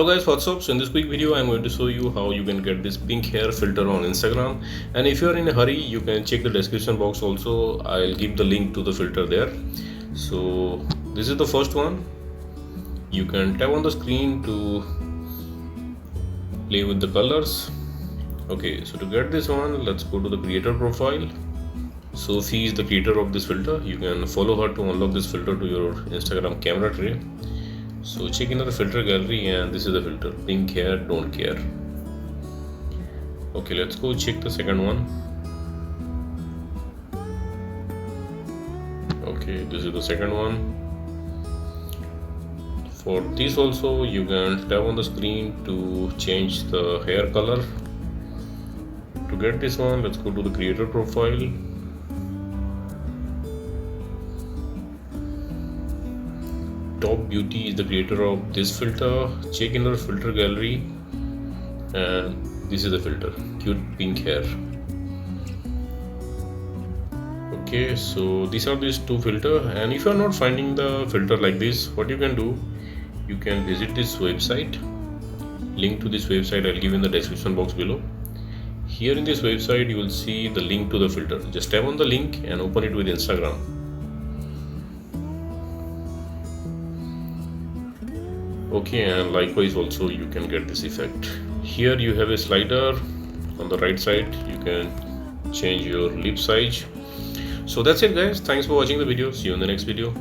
Hello guys, what's up? So in this quick video I'm going to show you how you can get this pink hair filter on Instagram, and if you're in a hurry you can check the description box also. I'll give the link to the filter there. So this is the first one. You can tap on the screen to play with the colors. Okay, so to get this one, let's go to the creator profile. Sophie is the creator of this filter. You can follow her to unlock this filter to your Instagram camera tray. So check in the filter gallery, and this is the filter, pink hair don't care. Okay, let's go check the second one. Okay, this is the second one. For this also you can tap on the screen to change the hair color. To get this one, let's go to the creator profile. Top Beauty is the creator of this filter. Check in the filter gallery, and this is the filter, cute pink hair. Okay, so these are these two filters, and if you are not finding the filter like this, what you can do, you can visit this website. Link to this website I'll give in the description box below. Here in this website you will see the link to the filter. Just tap on the link and open it with Instagram. Okay, and likewise also you can get this effect. Here you have a slider on the right side. You can change your lip size. So that's it guys. Thanks for watching the video. See you in the next video.